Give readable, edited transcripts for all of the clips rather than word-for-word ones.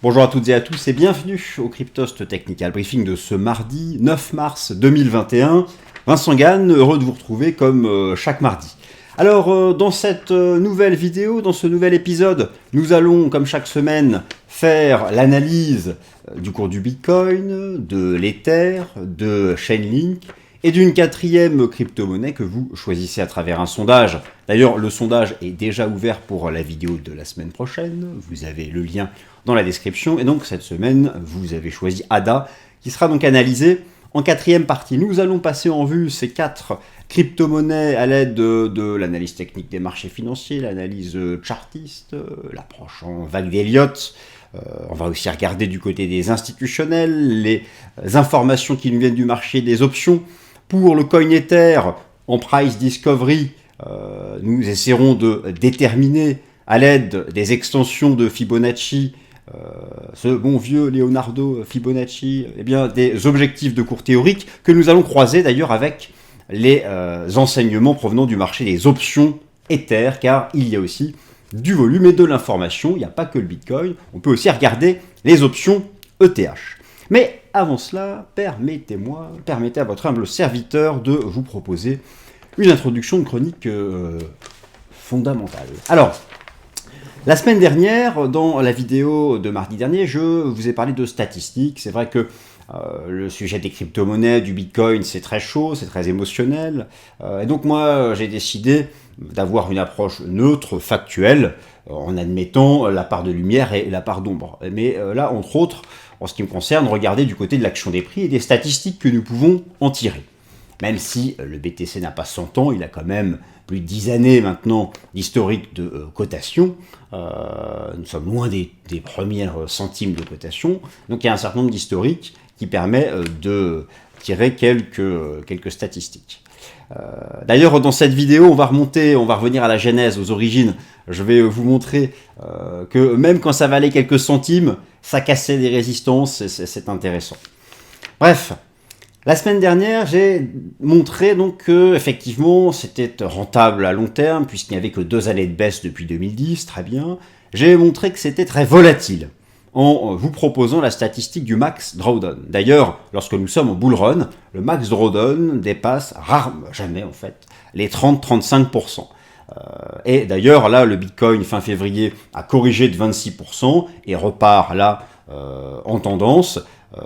Bonjour à toutes et à tous et bienvenue au Cryptost Technical Briefing de ce mardi 9 mars 2021. Vincent Gann, heureux de vous retrouver comme chaque mardi. Alors, dans cette nouvelle vidéo, dans ce nouvel épisode, nous allons, comme chaque semaine, faire l'analyse du cours du Bitcoin, de l'Ether, de Chainlink et d'une quatrième crypto-monnaie que vous choisissez à travers un sondage. D'ailleurs, le sondage est déjà ouvert pour la vidéo de la semaine prochaine. Vous avez le lien dans la description. Et donc, cette semaine, vous avez choisi ADA, qui sera donc analysé en quatrième partie. Nous allons passer en vue ces 4 crypto-monnaies à l'aide de l'analyse technique des marchés financiers, l'analyse chartiste, l'approche en vague d'Elliott. On va aussi regarder du côté des institutionnels, les informations qui nous viennent du marché des options. Pour le coin Ether, en price discovery, nous essaierons de déterminer à l'aide des extensions de Fibonacci, ce bon vieux Leonardo Fibonacci, eh bien, des objectifs de cours théoriques que nous allons croiser d'ailleurs avec les enseignements provenant du marché des options Ether, car il y a aussi du volume et de l'information, il n'y a pas que le Bitcoin, on peut aussi regarder les options ETH. Mais avant cela, permettez à votre humble serviteur de vous proposer une introduction de chronique fondamentale. Alors, la semaine dernière, dans la vidéo de mardi dernier, je vous ai parlé de statistiques. C'est vrai que le sujet des crypto-monnaies, du Bitcoin, c'est très chaud, c'est très émotionnel. Et donc moi, j'ai décidé d'avoir une approche neutre, factuelle, en admettant la part de lumière et la part d'ombre. Mais là, entre autres, en ce qui me concerne, regardez du côté de l'action des prix et des statistiques que nous pouvons en tirer. Même si le BTC n'a pas 100 ans, il a quand même plus de 10 années maintenant d'historique de cotation. Nous sommes loin des premières centimes de cotation. Donc il y a un certain nombre d'historiques qui permet de tirer quelques statistiques. D'ailleurs, dans cette vidéo, on va revenir à la genèse, aux origines. Je vais vous montrer que même quand ça valait quelques centimes, ça cassait des résistances, c'est intéressant. Bref, la semaine dernière, j'ai montré donc que effectivement, c'était rentable à long terme, puisqu'il n'y avait que 2 années de baisse depuis 2010, très bien. J'ai montré que c'était très volatile, en vous proposant la statistique du max drawdown. D'ailleurs, lorsque nous sommes en bull run, le max drawdown dépasse rarement, jamais en fait, les 30-35%. Et d'ailleurs, là, le Bitcoin fin février a corrigé de 26% et repart là en tendance.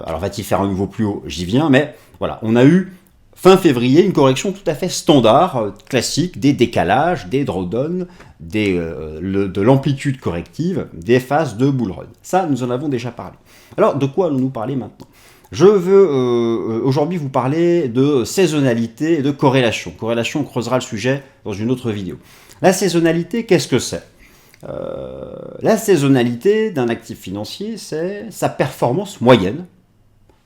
Alors va-t-il faire un nouveau plus haut? J'y viens, mais voilà, on a eu fin février une correction tout à fait standard, classique, des décalages, des drawdowns, de l'amplitude corrective, des phases de bull run. Ça, nous en avons déjà parlé. Alors, de quoi allons-nous parler maintenant? Je veux aujourd'hui vous parler de saisonnalité et de corrélation. Corrélation, on creusera le sujet dans une autre vidéo. La saisonnalité, qu'est-ce que c'est? La saisonnalité d'un actif financier, c'est sa performance moyenne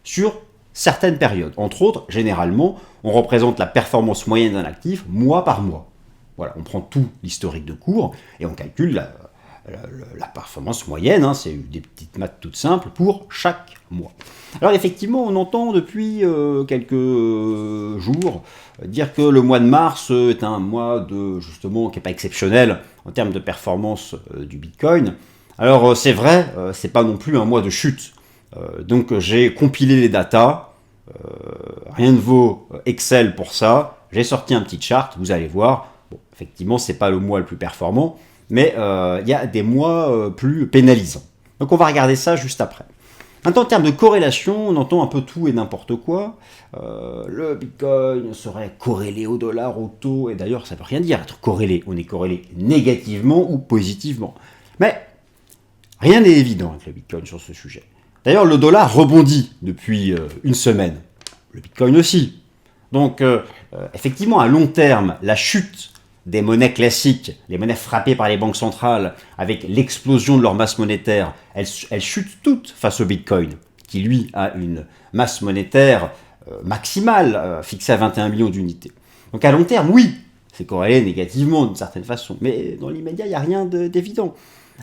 sur certaines périodes. Entre autres, généralement, on représente la performance moyenne d'un actif mois par mois. Voilà, on prend tout l'historique de cours et on calcule la performance moyenne, c'est des petites maths toutes simples pour chaque mois. Alors effectivement, on entend depuis quelques jours dire que le mois de mars est un mois justement qui n'est pas exceptionnel en termes de performance du Bitcoin. Alors c'est vrai, c'est pas non plus un mois de chute. Donc j'ai compilé les datas, rien ne vaut Excel pour ça. J'ai sorti un petit chart, vous allez voir. Bon, effectivement, c'est pas le mois le plus performant, mais il y a des mois plus pénalisants. Donc on va regarder ça juste après. Maintenant, en termes de corrélation, on entend un peu tout et n'importe quoi. Le Bitcoin serait corrélé au dollar, au taux, et d'ailleurs, ça ne veut rien dire être corrélé. On est corrélé négativement ou positivement. Mais rien n'est évident avec le Bitcoin sur ce sujet. D'ailleurs, le dollar rebondit depuis une semaine. Le Bitcoin aussi. Donc, effectivement, à long terme, la chute des monnaies classiques, les monnaies frappées par les banques centrales, avec l'explosion de leur masse monétaire, elles chutent toutes face au Bitcoin, qui lui a une masse monétaire maximale, fixée à 21 millions d'unités. Donc à long terme, oui, c'est corrélé négativement d'une certaine façon, mais dans l'immédiat, il n'y a rien d'évident.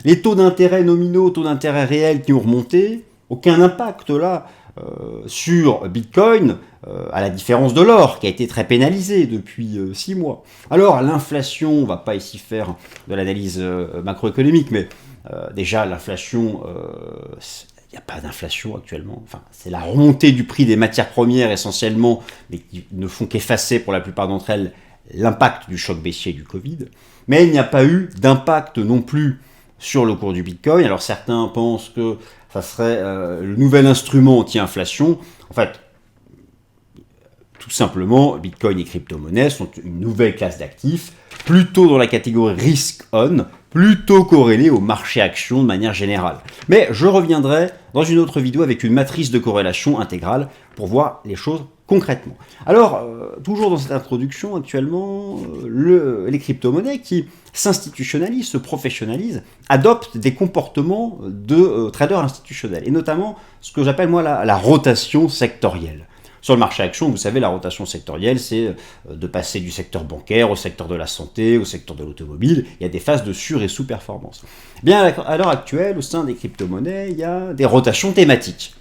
Les taux d'intérêt nominaux, taux d'intérêt réels qui ont remonté, aucun impact là sur Bitcoin, à la différence de l'or, qui a été très pénalisé depuis 6 mois. Alors, l'inflation, on ne va pas ici faire de l'analyse macroéconomique, mais Déjà, l'inflation, il n'y a pas d'inflation actuellement. Enfin, c'est la remontée du prix des matières premières essentiellement, mais qui ne font qu'effacer pour la plupart d'entre elles l'impact du choc baissier du Covid. Mais il n'y a pas eu d'impact non plus sur le cours du Bitcoin. Alors certains pensent que ça serait le nouvel instrument anti-inflation. En fait, tout simplement, Bitcoin et crypto-monnaies sont une nouvelle classe d'actifs, plutôt dans la catégorie risk-on, plutôt corrélée au marché action de manière générale. Mais je reviendrai dans une autre vidéo avec une matrice de corrélation intégrale pour voir les choses concrètement. Alors, toujours dans cette introduction, actuellement, les crypto-monnaies qui s'institutionnalisent, se professionnalisent, adoptent des comportements de traders institutionnels, et notamment ce que j'appelle moi la rotation sectorielle. Sur le marché action, vous savez, la rotation sectorielle, c'est de passer du secteur bancaire au secteur de la santé, au secteur de l'automobile. Il y a des phases de sur- et sous-performance. Bien, à l'heure actuelle, au sein des crypto-monnaies, il y a des rotations thématiques.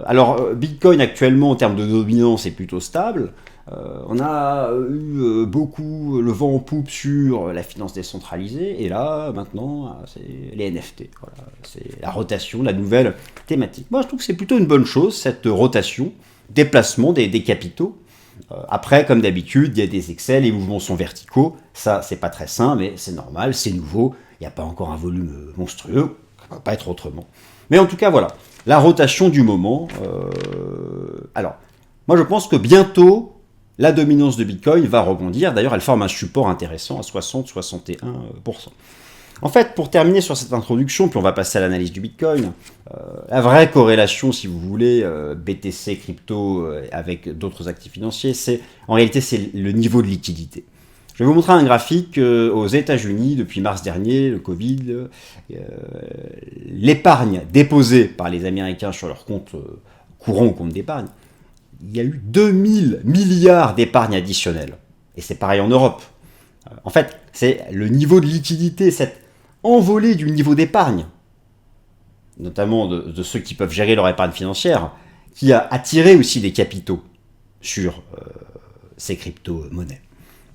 Alors, Bitcoin, actuellement, en termes de dominance, est plutôt stable. On a eu beaucoup le vent en poupe sur la finance décentralisée, et là, maintenant, c'est les NFT. Voilà, c'est la rotation, la nouvelle thématique. Moi, je trouve que c'est plutôt une bonne chose, cette rotation, déplacement des capitaux. Après, comme d'habitude, il y a des excès, les mouvements sont verticaux. Ça, c'est pas très sain, mais c'est normal, c'est nouveau. Il n'y a pas encore un volume monstrueux, ça ne va pas être autrement. Mais en tout cas, voilà, la rotation du moment. Alors, moi, je pense que bientôt, la dominance de Bitcoin va rebondir. D'ailleurs, elle forme un support intéressant à 60-61%. En fait, pour terminer sur cette introduction, puis on va passer à l'analyse du Bitcoin, la vraie corrélation, si vous voulez, BTC, crypto, avec d'autres actifs financiers, en réalité, c'est le niveau de liquidité. Je vais vous montrer un graphique aux États-Unis depuis mars dernier, le Covid, l'épargne déposée par les Américains sur leur compte courant ou compte d'épargne. Il y a eu 2000 milliards d'épargne additionnelle. Et c'est pareil en Europe. En fait, c'est le niveau de liquidité, cette envolée du niveau d'épargne, notamment de ceux qui peuvent gérer leur épargne financière, qui a attiré aussi des capitaux sur ces crypto-monnaies.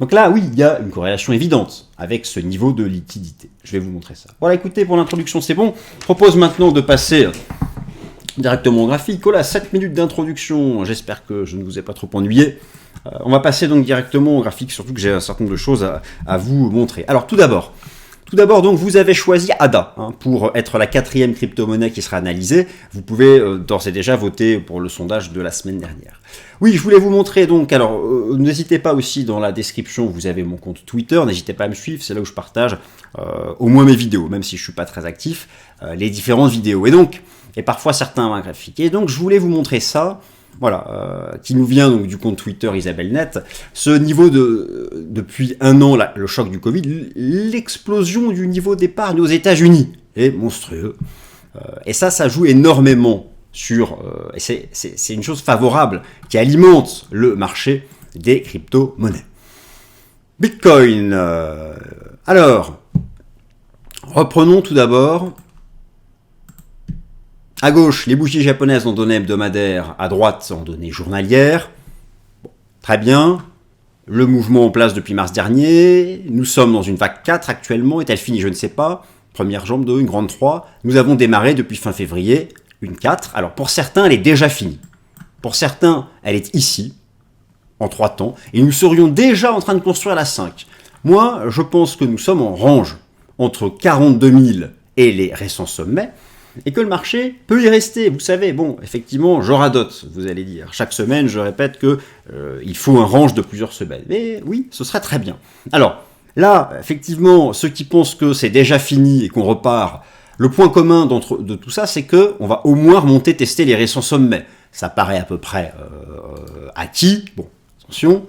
Donc là, oui, il y a une corrélation évidente avec ce niveau de liquidité. Je vais vous montrer ça. Voilà, écoutez, pour l'introduction, c'est bon. Je propose maintenant de passer directement au graphique. Voilà, 7 minutes d'introduction. J'espère que je ne vous ai pas trop ennuyé. On va passer donc directement au graphique, surtout que j'ai un certain nombre de choses à vous montrer. Alors, tout d'abord, donc, vous avez choisi ADA pour être la 4e crypto-monnaie qui sera analysée. Vous pouvez d'ores et déjà voter pour le sondage de la semaine dernière. Oui, je voulais vous montrer donc, alors n'hésitez pas aussi dans la description, vous avez mon compte Twitter, n'hésitez pas à me suivre, c'est là où je partage au moins mes vidéos, même si je ne suis pas très actif, les différentes vidéos. Et parfois certains graphiques. Et donc je voulais vous montrer ça. Voilà, qui nous vient donc du compte Twitter Isabelle Net, ce niveau depuis un an, le choc du Covid, l'explosion du niveau d'épargne aux États-Unis est monstrueux. Et ça joue énormément sur, et c'est une chose favorable qui alimente le marché des crypto-monnaies. Bitcoin, alors, reprenons tout d'abord. À gauche, les bougies japonaises en données hebdomadaires, à droite en données journalières. Bon, très bien. Le mouvement en place depuis mars dernier. Nous sommes dans une vague 4 actuellement. Est-elle finie? Je ne sais pas. Première jambe 2, une grande 3. Nous avons démarré depuis fin février une 4. Alors pour certains, elle est déjà finie. Pour certains, elle est ici, en 3 temps. Et nous serions déjà en train de construire la 5. Moi, je pense que nous sommes en range entre 42 000 et les récents sommets. Et que le marché peut y rester. Vous savez, bon, effectivement, je radote, vous allez dire. Chaque semaine, je répète que il faut un range de plusieurs semaines. Mais oui, ce serait très bien. Alors, là, effectivement, ceux qui pensent que c'est déjà fini et qu'on repart, le point commun de tout ça, c'est qu'on va au moins remonter tester les récents sommets. Ça paraît à peu près acquis. Bon, attention.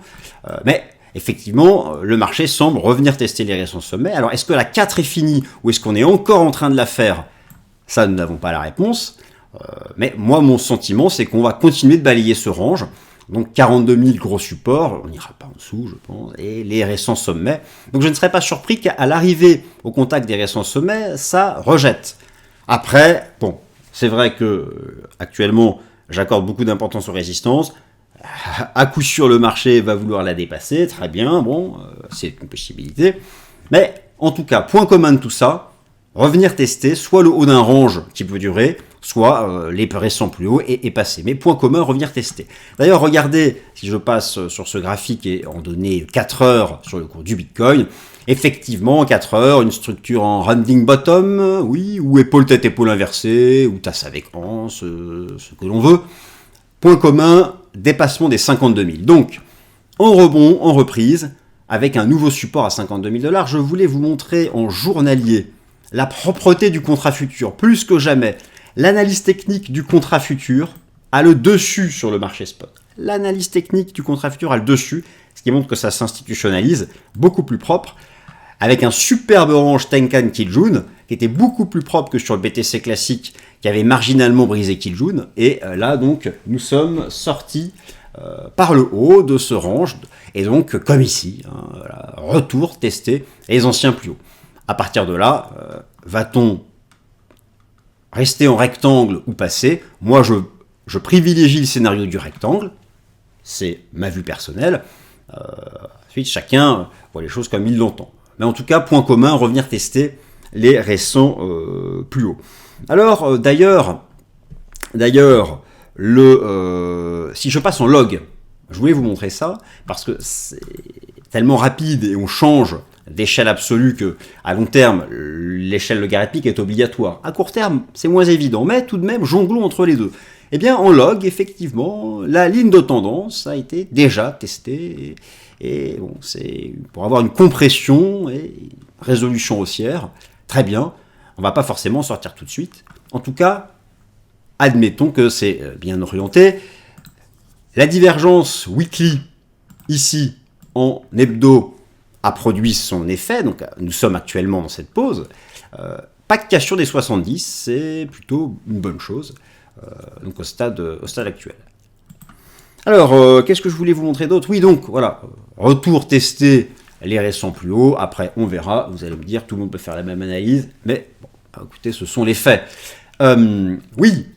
Mais effectivement, le marché semble revenir tester les récents sommets. Alors, est-ce que la 4 est finie ou est-ce qu'on est encore en train de la faire? Ça, nous n'avons pas la réponse. Mais moi, mon sentiment, c'est qu'on va continuer de balayer ce range. Donc 42 000 gros supports, on n'ira pas en dessous, je pense, et les récents sommets. Donc je ne serais pas surpris qu'à l'arrivée au contact des récents sommets, ça rejette. Après, bon, c'est vrai que actuellement, j'accorde beaucoup d'importance aux résistances. À coup sûr, le marché va vouloir la dépasser, très bien, bon, c'est une possibilité. Mais en tout cas, point commun de tout ça, revenir tester soit le haut d'un range qui peut durer, soit les récents plus hauts et passer. Mais point commun, revenir tester. D'ailleurs, regardez, si je passe sur ce graphique et en donner 4 heures sur le cours du Bitcoin, effectivement, 4 heures, une structure en rounding bottom, oui, ou épaule tête épaule inversée, ou tasse avec hanche, ce que l'on veut. Point commun, dépassement des 52 000. Donc, en rebond, en reprise, avec un nouveau support à 52 000 $, je voulais vous montrer en journalier la propreté du contrat futur, plus que jamais. L'analyse technique du contrat futur a le dessus sur le marché spot. L'analyse technique du contrat futur a le dessus, ce qui montre que ça s'institutionnalise, beaucoup plus propre, avec un superbe range Tenkan Kijun, qui était beaucoup plus propre que sur le BTC classique, qui avait marginalement brisé Kijun. Et là, donc, nous sommes sortis par le haut de ce range, et donc, comme ici, voilà, retour tester les anciens plus hauts. À partir de là, va-t-on rester en rectangle ou passer? Moi, je privilégie le scénario du rectangle, c'est ma vue personnelle. Ensuite, chacun voit les choses comme il l'entend. Mais en tout cas, point commun, revenir tester les récents plus hauts. Alors, d'ailleurs, si je passe en log, je voulais vous montrer ça, parce que c'est tellement rapide et on change d'échelle absolue que, à long terme, l'échelle logarithmique est obligatoire. À court terme, c'est moins évident, mais tout de même, jonglons entre les deux. Eh bien, en log, effectivement, la ligne de tendance a été déjà testée, et bon, c'est pour avoir une compression et une résolution haussière, très bien. On ne va pas forcément sortir tout de suite. En tout cas, admettons que c'est bien orienté. La divergence weekly, ici, en hebdo, a produit son effet, donc nous sommes actuellement dans cette pause. Pas de cassure des 70, c'est plutôt une bonne chose, donc au stade actuel. Alors, qu'est-ce que je voulais vous montrer d'autre? Oui, donc, voilà, retour tester les récents plus hauts, après on verra, vous allez me dire, tout le monde peut faire la même analyse, mais bon, écoutez, ce sont les faits. Oui,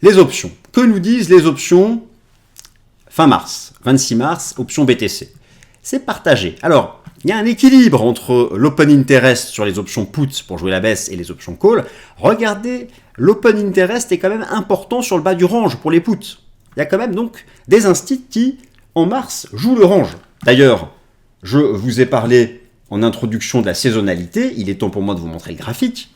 les options. Que nous disent les options fin mars, 26 mars, option BTC? C'est partagé. Alors, il y a un équilibre entre l'open interest sur les options put pour jouer la baisse et les options call. Regardez, l'open interest est quand même important sur le bas du range pour les puts. Il y a quand même donc des instits qui, en mars, jouent le range. D'ailleurs, je vous ai parlé en introduction de la saisonnalité. Il est temps pour moi de vous montrer le graphique.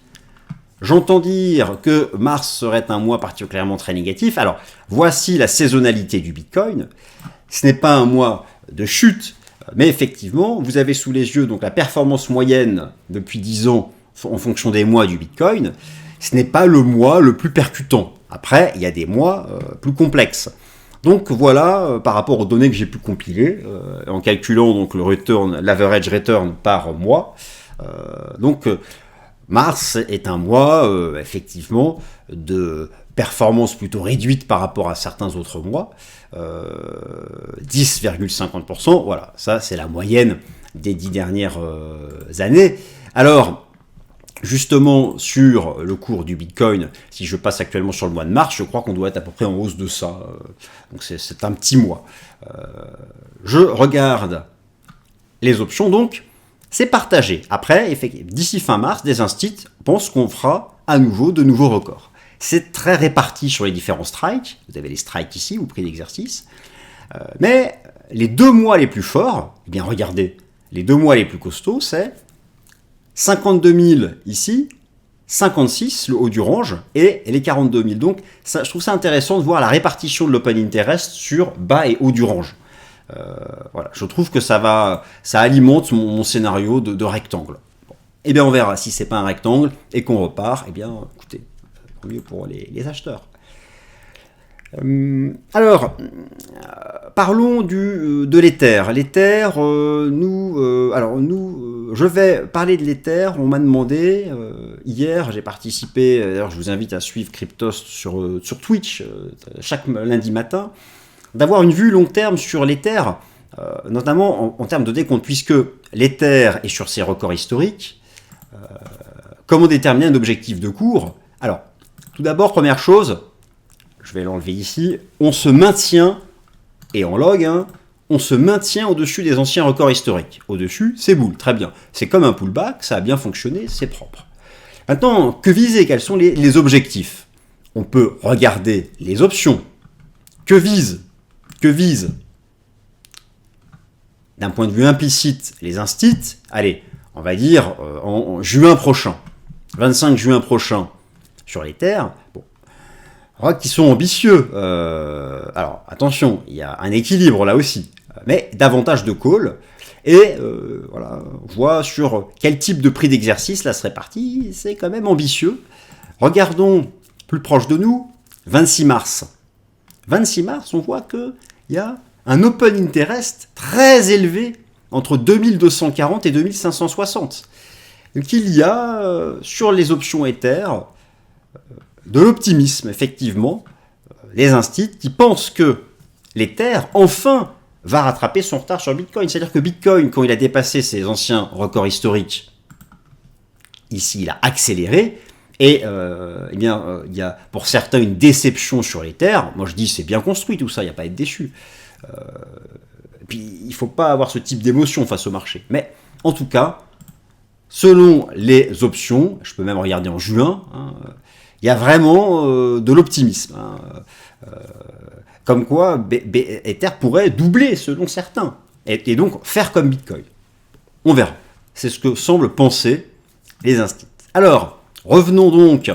J'entends dire que mars serait un mois particulièrement très négatif. Alors, voici la saisonnalité du Bitcoin. Ce n'est pas un mois de chute, mais effectivement, vous avez sous les yeux donc la performance moyenne depuis 10 ans en fonction des mois du Bitcoin. Ce n'est pas le mois le plus percutant. Après, il y a des mois plus complexes. Donc voilà, par rapport aux données que j'ai pu compiler, en calculant donc le return, l'average return par mois. Mars est un mois, effectivement, de performance plutôt réduite par rapport à certains autres mois, 10,50%, voilà, ça c'est la moyenne des 10 dernières années. Alors, justement, sur le cours du Bitcoin, si je passe actuellement sur le mois de mars, je crois qu'on doit être à peu près en hausse de ça, donc c'est un petit mois. Je regarde les options, donc, c'est partagé. Après, d'ici fin mars, des instits pensent qu'on fera à nouveau de nouveaux records. C'est très réparti sur les différents strikes. Vous avez les strikes ici, ou prix d'exercice. Mais les 2 mois les plus forts, eh bien regardez, les 2 mois les plus costauds, c'est 52 000 ici, 56, le haut du range, et les 42 000. Donc, ça, je trouve ça intéressant de voir la répartition de l'open interest sur bas et haut du range. Voilà, je trouve que ça alimente mon scénario de rectangle. Bon. Eh bien, on verra si c'est pas un rectangle et qu'on repart. Eh bien, écoutez, tant mieux pour les acheteurs. Alors, parlons de l'Ether. L'Ether, je vais parler de l'Ether. On m'a demandé hier, j'ai participé. D'ailleurs, je vous invite à suivre Cryptost sur Twitch chaque lundi matin, d'avoir une vue long terme sur l'Ether, notamment en termes de décompte, puisque l'Ether est sur ses records historiques. Comment déterminer un objectif de cours? Alors, tout d'abord, première chose, je vais l'enlever ici, on se maintient, et en log, on se maintient au-dessus des anciens records historiques. Au-dessus, c'est boule, très bien. C'est comme un pullback, ça a bien fonctionné, c'est propre. Maintenant, que viser? Quels sont les objectifs? On peut regarder les options. Que vise d'un point de vue implicite les instits? Allez, on va dire en juin prochain, 25 juin prochain, sur les terres. Bon, on voit qu'ils sont ambitieux. Alors, attention, il y a un équilibre là aussi, mais davantage de call. Et voilà, on voit sur quel type de prix d'exercice là serait parti, c'est quand même ambitieux. Regardons plus proche de nous, 26 mars. 26 mars, on voit qu'il y a un open interest très élevé entre 2240 et 2560. Donc il y a sur les options Ether de l'optimisme, effectivement, les instits qui pensent que l'Ether, enfin, va rattraper son retard sur Bitcoin. C'est-à-dire que Bitcoin, quand il a dépassé ses anciens records historiques, ici, il a accéléré. Et il y a pour certains une déception sur l'Ether. Moi, je dis c'est bien construit tout ça, il n'y a pas à être déçu. Puis, il ne faut pas avoir ce type d'émotion face au marché. Mais en tout cas, selon les options, je peux même regarder en juin, il y a vraiment de l'optimisme. Comme quoi, Ether pourrait doubler selon certains, et donc faire comme Bitcoin. On verra. C'est ce que semblent penser les instits. Alors, revenons donc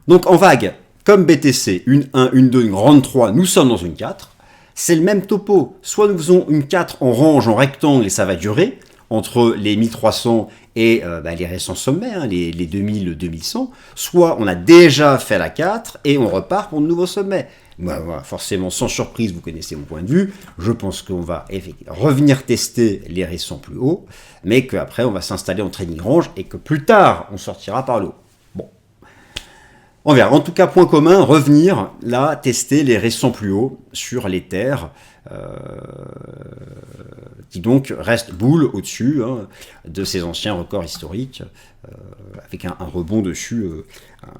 en vague, comme BTC, une 1, une 2, une grande 3, nous sommes dans une 4. C'est le même topo. Soit nous faisons une 4 en range, en rectangle, et ça va durer, entre les 1300 et les récents sommets, les 2000, 2100, soit on a déjà fait la 4 et on repart pour de nouveaux sommets. Voilà, forcément, sans surprise, vous connaissez mon point de vue, je pense qu'on va revenir tester les récents plus hauts, mais qu'après on va s'installer en trading range et que plus tard on sortira par le haut. Bon, on verra. En tout cas, point commun, revenir là, tester les récents plus hauts sur les terres, qui donc reste boule au-dessus de ces anciens records historiques, avec un rebond dessus,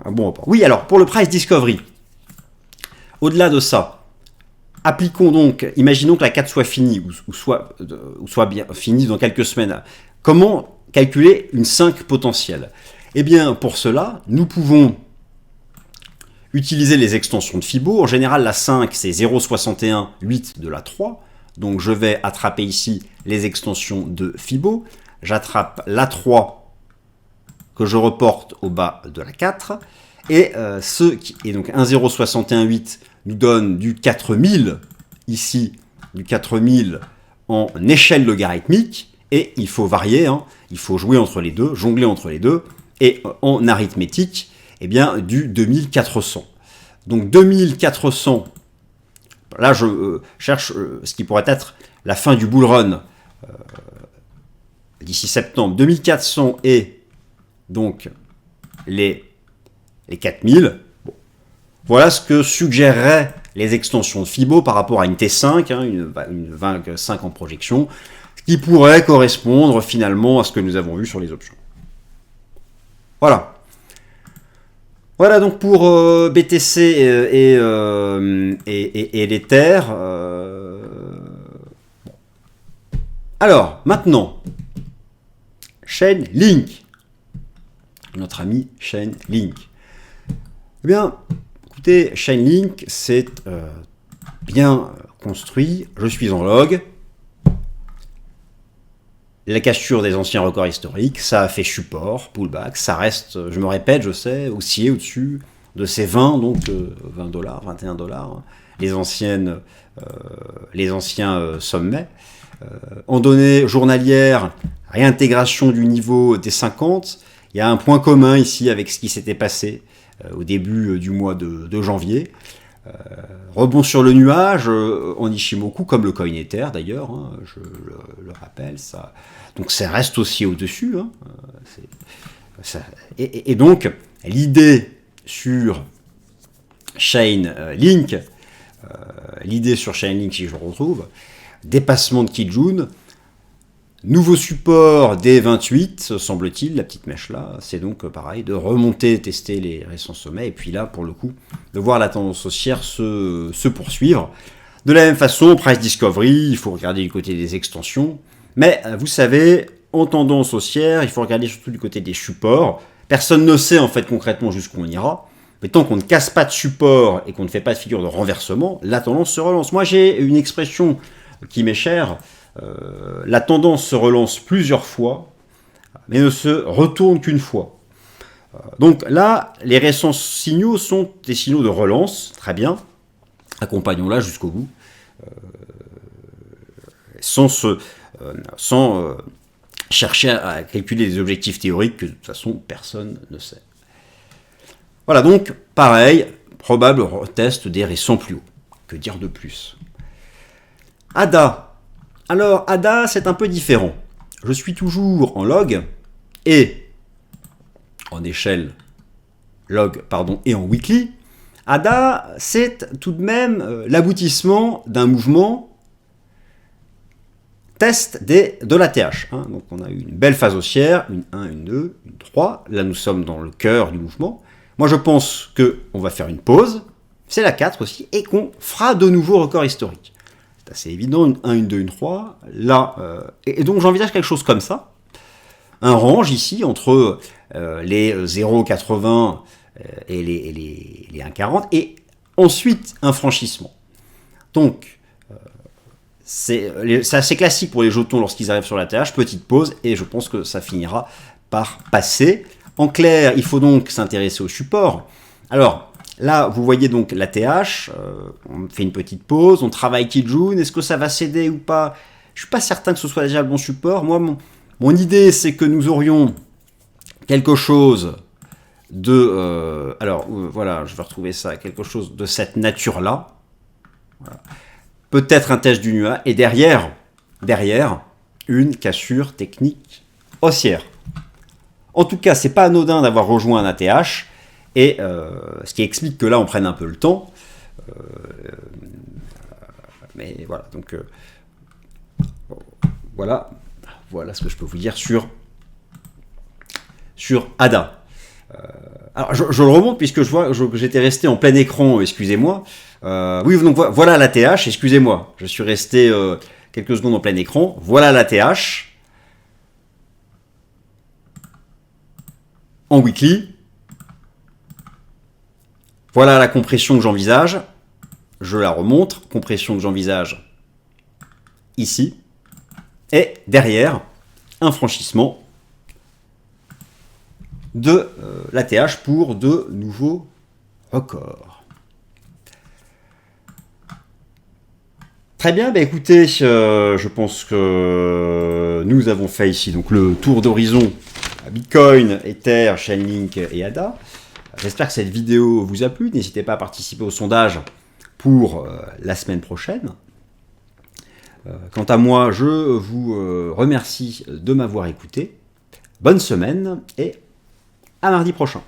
un bon report. Oui, alors pour le price discovery, au-delà de ça, appliquons donc, imaginons que la 4 soit finie, ou soit bien finie dans quelques semaines. Comment calculer une 5 potentielle? Eh bien, pour cela, nous pouvons utiliser les extensions de Fibo. En général, la 5, c'est 0,61,8 de la 3. Donc, je vais attraper ici les extensions de Fibo. J'attrape la 3 que je reporte au bas de la 4. Et donc 1,061,8 nous donne du 4000 ici, du 4000 en échelle logarithmique. Et il faut varier, il faut jouer entre les deux, jongler entre les deux. Et en arithmétique, eh bien, du 2400. Donc 2400, là je cherche ce qui pourrait être la fin du bull run d'ici septembre. 2400 et donc les 4000. Bon. Voilà ce que suggéreraient les extensions de Fibo par rapport à une T5, une 25 en projection, ce qui pourrait correspondre finalement à ce que nous avons vu sur les options. Voilà. Voilà donc pour BTC et l'Ether. Alors, maintenant, Chainlink. Notre ami Chainlink. Eh bien, écoutez, Chainlink, c'est bien construit. Je suis en log. La cassure des anciens records historiques, ça a fait support, pullback, ça reste, je me répète, je sais, oscillé au-dessus de ces 20, donc $20, $21, les anciens sommets. En données journalières, réintégration du niveau des 50, il y a un point commun ici avec ce qui s'était passé au début du mois de janvier. Rebond sur le nuage en Ishimoku, comme le coin Ether d'ailleurs, je le rappelle. Ça. Donc ça reste aussi au-dessus. Et donc, l'idée sur Chainlink, si je le retrouve, dépassement de Kijun, nouveau support des 28, semble-t-il, la petite mèche là, c'est donc pareil, de remonter, tester les récents sommets, et puis là, pour le coup, de voir la tendance haussière se poursuivre. De la même façon, Price Discovery, il faut regarder du côté des extensions. Mais vous savez, en tendance haussière, il faut regarder surtout du côté des supports. Personne ne sait en fait concrètement jusqu'où on ira. Mais tant qu'on ne casse pas de support et qu'on ne fait pas de figure de renversement, la tendance se relance. Moi j'ai une expression qui m'est chère. La tendance se relance plusieurs fois, mais ne se retourne qu'une fois. Donc là, les récents signaux sont des signaux de relance. Très bien. Accompagnons-la jusqu'au bout. Sans chercher à calculer des objectifs théoriques que de toute façon personne ne sait. Voilà, donc pareil, probable retest des récents plus hauts. Que dire de plus? ADA. Alors ADA, c'est un peu différent. Je suis toujours en log et en échelle log, pardon, et en weekly. ADA, c'est tout de même l'aboutissement d'un mouvement test de la TH. Hein. Donc on a eu une belle phase haussière, une 1, une 2, une 3. Là nous sommes dans le cœur du mouvement. Moi je pense qu'on va faire une pause, c'est la 4 aussi, et qu'on fera de nouveaux records historiques. C'est assez évident, une 1, une 2, une 3. Là, et donc j'envisage quelque chose comme ça. Un range ici entre les 0,80 et les 1,40 et ensuite un franchissement. Donc, c'est assez classique pour les jetons lorsqu'ils arrivent sur la TH, petite pause, et je pense que ça finira par passer. En clair, il faut donc s'intéresser au support. Alors, là, vous voyez donc la TH, on fait une petite pause, on travaille Kijun, est-ce que ça va céder ou pas? Je ne suis pas certain que ce soit déjà le bon support. Moi, mon idée, c'est que nous aurions quelque chose de... voilà, je vais retrouver ça, quelque chose de cette nature-là. Voilà. Peut-être un test du NUA, et derrière, une cassure technique haussière. En tout cas, c'est pas anodin d'avoir rejoint un ATH, et ce qui explique que là, on prenne un peu le temps. Mais voilà, donc voilà ce que je peux vous dire sur ADA. Alors, je le remonte puisque je vois que j'étais resté en plein écran, excusez-moi. Oui, donc voilà la TH, excusez-moi. Je suis resté quelques secondes en plein écran. Voilà la TH. En weekly. Voilà la compression que j'envisage. Je la remonte. Compression que j'envisage ici. Et derrière, un franchissement de l'ATH pour de nouveaux records. Très bien, bah écoutez, je pense que nous avons fait ici donc le tour d'horizon à Bitcoin, Ether, Chainlink et ADA. J'espère que cette vidéo vous a plu. N'hésitez pas à participer au sondage pour la semaine prochaine. Quant à moi, je vous remercie de m'avoir écouté. Bonne semaine et à mardi prochain.